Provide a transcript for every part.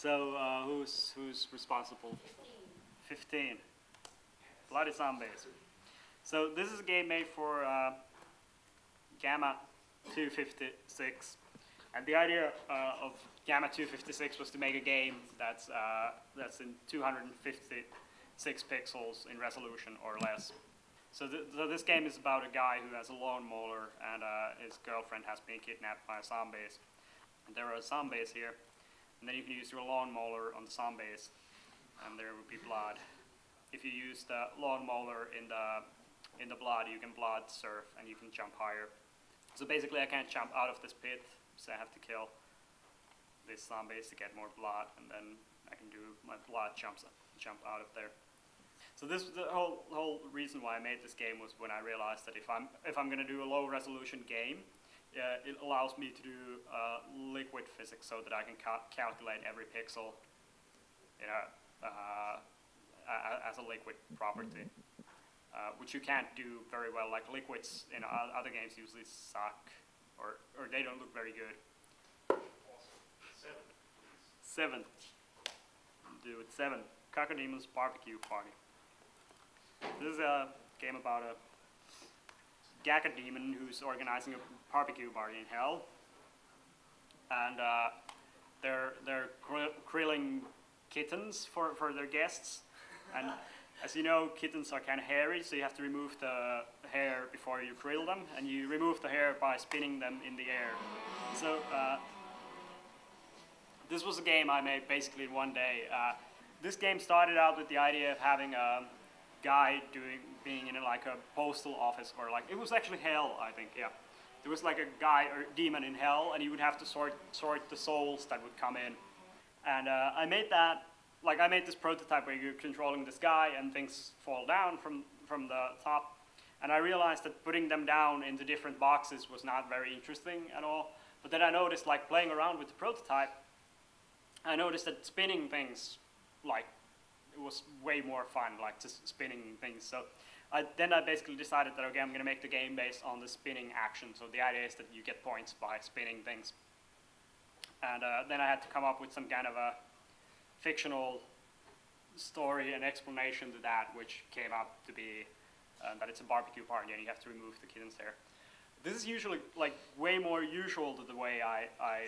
So who's responsible? 15. Bloody zombies. So this is a game made for Gamma 256, and the idea of Gamma 256 was to make a game that's in 256 pixels in resolution or less. So this game is about a guy who has a lawnmower and his girlfriend has been kidnapped by zombies. And there are zombies here, and then you can use your lawnmower on the zombies, and there will be blood. If you use the lawnmower in the blood, you can blood surf and you can jump higher. So basically I can't jump out of this pit, so I have to kill these zombies to get more blood, and then I can do my blood jump out of there. So this the whole reason why I made this game was when I realized that if I'm going to do a low resolution game, it allows me to do liquid physics so that I can calculate every pixel as a liquid property. Which you can't do very well. Like liquids in other games usually suck, or they don't look very good. Awesome. 7. Do it. 7. Cacodemons Barbecue Party. This is a game about a Gacodemon who's organizing a barbecue party in hell, and they're grilling kittens for their guests, and as you know, kittens are kind of hairy, so you have to remove the hair before you grill them, and you remove the hair by spinning them in the air. So this was a game I made basically in one day. This game started out with the idea of having a guy being in like a postal office, or like, it was actually hell, I think, yeah. There was like a guy or demon in hell, and he would have to sort the souls that would come in. And I made that. Like, I made this prototype where you're controlling this guy and things fall down from the top. And I realized that putting them down into different boxes was not very interesting at all. But then I noticed, like, playing around with the prototype, I noticed that spinning things, like, it was way more fun, like, just spinning things. So then I basically decided that, okay, I'm going to make the game based on the spinning action. So the idea is that you get points by spinning things. And then I had to come up with some kind of a fictional story and explanation to that, which came up to be that it's a barbecue party and you have to remove the kitten's hair. This is usually like way more usual to the way I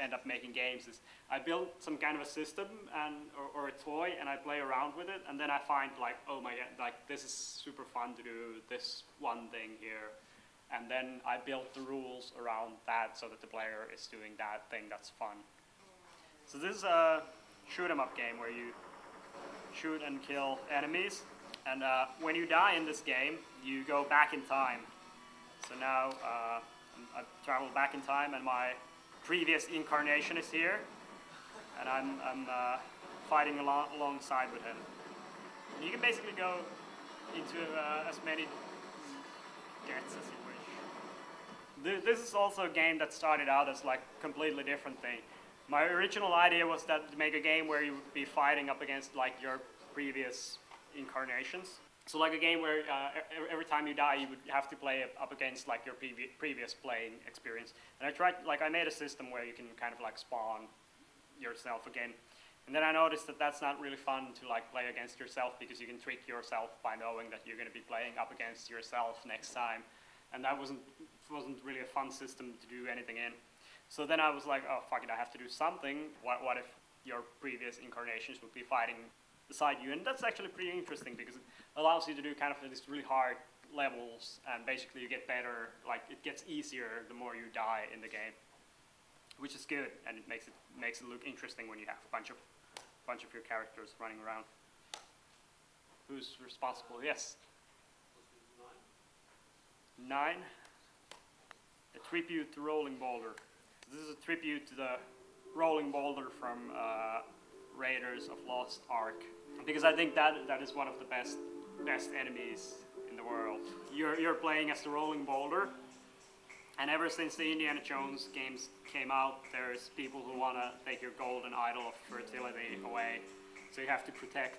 end up making games. Is I build some kind of a system or a toy and I play around with it, and then I find like, oh my god, like this is super fun to do this one thing here, and then I build the rules around that so that the player is doing that thing that's fun. So this is a shoot 'em up game where you shoot and kill enemies, and when you die in this game, you go back in time. So now I've traveled back in time, and my previous incarnation is here, and I'm fighting alongside with him. And you can basically go into as many deaths as you wish. This is also a game that started out as like a completely different thing. My original idea was that to make a game where you would be fighting up against like your previous incarnations. So like a game where every time you die, you would have to play up against like your previous playing experience. And I made a system where you can kind of like spawn yourself again. And then I noticed that that's not really fun to like play against yourself, because you can trick yourself by knowing that you're going to be playing up against yourself next time. And that wasn't really a fun system to do anything in. So then I was like, oh fuck it, I have to do something. What if your previous incarnations would be fighting beside you? And that's actually pretty interesting, because it allows you to do kind of these really hard levels, and basically you get better, like it gets easier the more you die in the game, which is good, and it makes it look interesting when you have a bunch of your characters running around. Who's responsible? Yes. 9. A tribute to Rolling Boulder. This is a tribute to the Rolling Boulder from Raiders of Lost Ark, because I think that is one of the best enemies in the world. You're playing as the Rolling Boulder, and ever since the Indiana Jones games came out, there's people who want to take your golden idol of fertility away. So you have to protect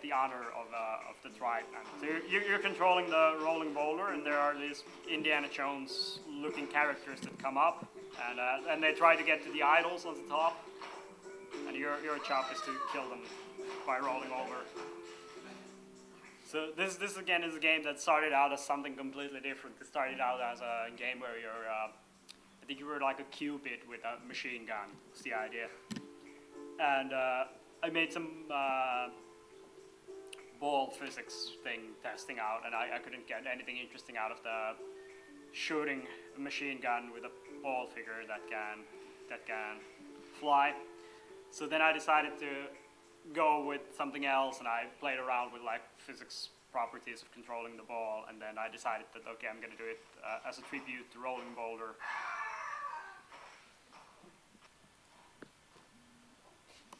the honor of the tribe. So you're controlling the Rolling Boulder, and there are these Indiana Jones looking characters that come up, and they try to get to the idols on the top, and your job is to kill them by rolling over. So this again is a game that started out as something completely different. It started out as a game where you're, I think you were like a cupid with a machine gun, was the idea. And I made some ball physics thing testing out, and I couldn't get anything interesting out of the shooting a machine gun with a ball figure that can fly. So then I decided to go with something else, and I played around with like physics properties of controlling the ball, and then I decided that okay, I'm going to do it as a tribute to Rolling Boulder.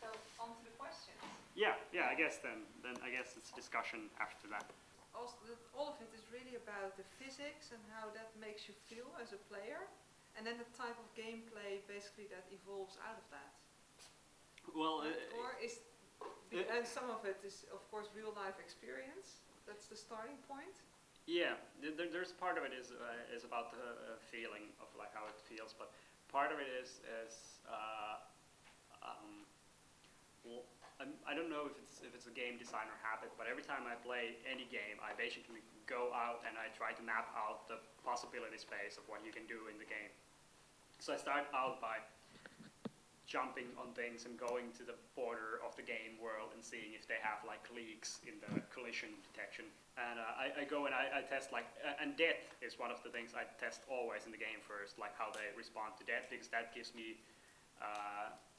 So on to the questions. Yeah. I guess then I guess it's a discussion after that. Also, all of it is really about the physics and how that makes you feel as a player, and then the type of gameplay basically that evolves out of that. Well, and some of it is of course real life experience. That's the starting point. Yeah, there's part of it is about the feeling of like how it feels, but part of it is well, I don't know if it's a game designer habit, but every time I play any game, I basically go out and I try to map out the possibility space of what you can do in the game. So I start out by jumping on things and going to the border of the game world and seeing if they have like leaks in the collision detection. And I go and I test like, and death is one of the things I test always in the game first, like how they respond to death, because that gives me,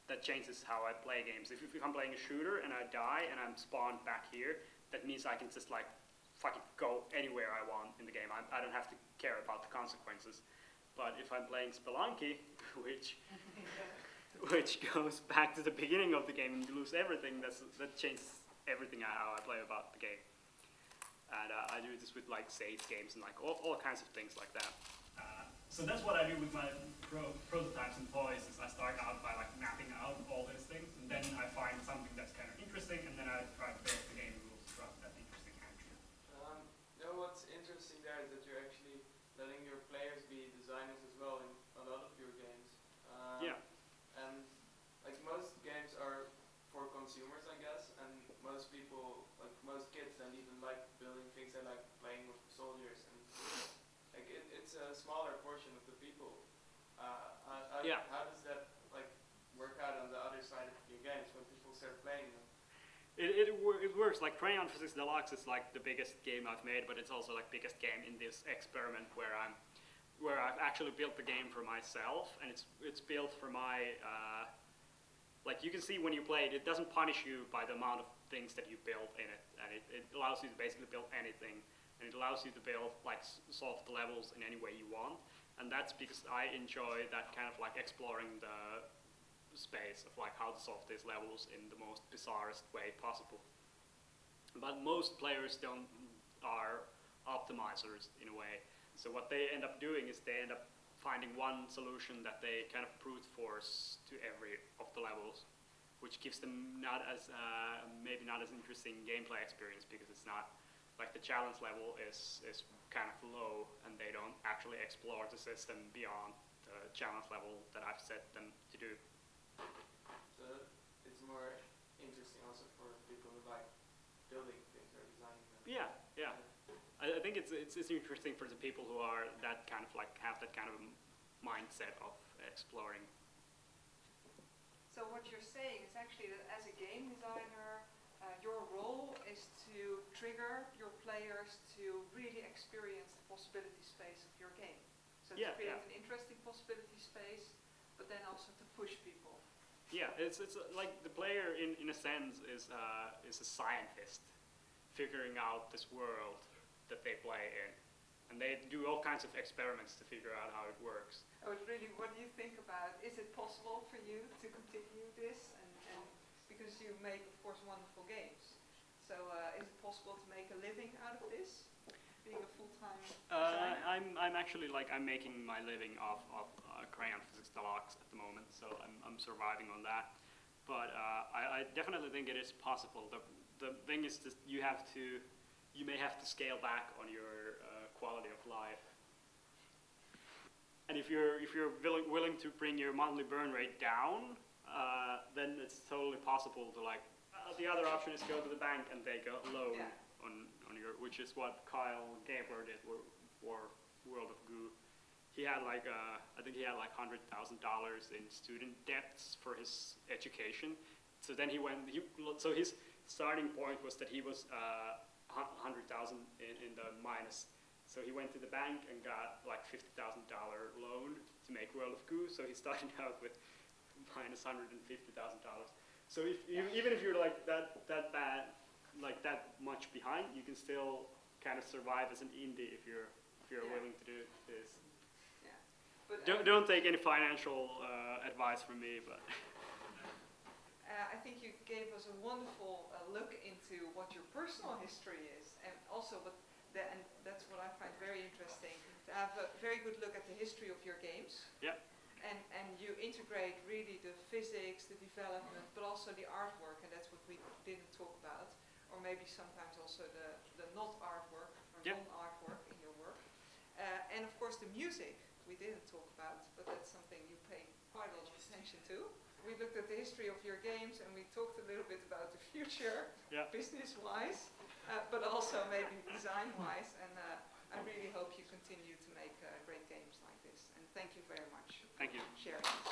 that changes how I play games. If I'm playing a shooter and I die and I'm spawned back here, that means I can just like fucking go anywhere I want in the game. I don't have to care about the consequences. But if I'm playing Spelunky, which goes back to the beginning of the game and you lose everything, that changes everything how I play about the game. And I do this with like save games and like all kinds of things like that. So that's what I do with my prototypes and toys, is I start out by like mapping out all these things, and then I find something that's kind of interesting, and then I try to build the game rules from that interesting action. What's interesting there is that you're actually letting your players be designers as well in a lot of your games. Yeah. And like most games are for consumers, I guess, and most people, like most kids, don't even like building things. They like playing with soldiers, and like it's a smaller portion of the people. Yeah. How does that like work out on the other side of your games when people start playing them? It works. Like Crayon Physics Deluxe is like the biggest game I've made, but it's also like biggest game in this experiment where I've actually built the game for myself, and it's built for my like you can see when you play it, it doesn't punish you by the amount of things that you build in it, and it allows you to basically build anything, and it allows you to build like solve the levels in any way you want, and that's because I enjoy that kind of like exploring the space of like how to solve these levels in the most bizarrest way possible. But most players are optimizers in a way. So what they end up doing is they end up finding one solution that they kind of brute force to every of the levels, which gives them not as maybe not as interesting gameplay experience, because it's not like the challenge level is kind of low, and they don't actually explore the system beyond the challenge level that I've set them to do. So it's more interesting also for people who like building things or designing them. Yeah. I think it's interesting for the people who are that kind of like have that kind of mindset of exploring. So what you're saying is actually that as a game designer, your role is to trigger your players to really experience the possibility space of your game. So to create an interesting possibility space, but then also to push people. Yeah, it's like the player in a sense is a scientist figuring out this world that they play in, and they do all kinds of experiments to figure out how it works. Oh, it's really, what do you think about, is it possible for you to continue this, and because you make of course wonderful games, so is it possible to make a living out of this, being a full-time designer? I'm actually like, I'm making my living off of Crayon Physics Deluxe at the moment, so I'm surviving on that, but I definitely think it is possible. The thing is that you may have to scale back on your quality of life. And if you're willing to bring your monthly burn rate down, then it's totally possible to like. The other option is go to the bank and take a loan on your, which is what Kyle Gabler did for World of Goo. He had like I think he had like $100,000 in student debts for his education. So then so his starting point was that he was 100,000 in the minus. So he went to the bank and got like $50,000 loan to make World of Goo. So he started out with minus $150,000. So even if you're like that bad, like that much behind, you can still kind of survive as an indie if you're willing to do this. Yeah. But don't take any financial advice from me, but. I think you gave us a wonderful look into what your personal history is, and also and that's what I find very interesting, to have a very good look at the history of your games. Yeah. And you integrate really the physics, the development, but also the artwork, and that's what we didn't talk about, or maybe sometimes also the not artwork or non-artwork in your work. And of course the music we didn't talk about, but that's something you pay quite a lot of attention to. We looked at the history of your games and we talked a little bit about the future, business-wise, but also maybe design-wise, and I really hope you continue to make great games like this. And thank you very much. Thank you. For sharing.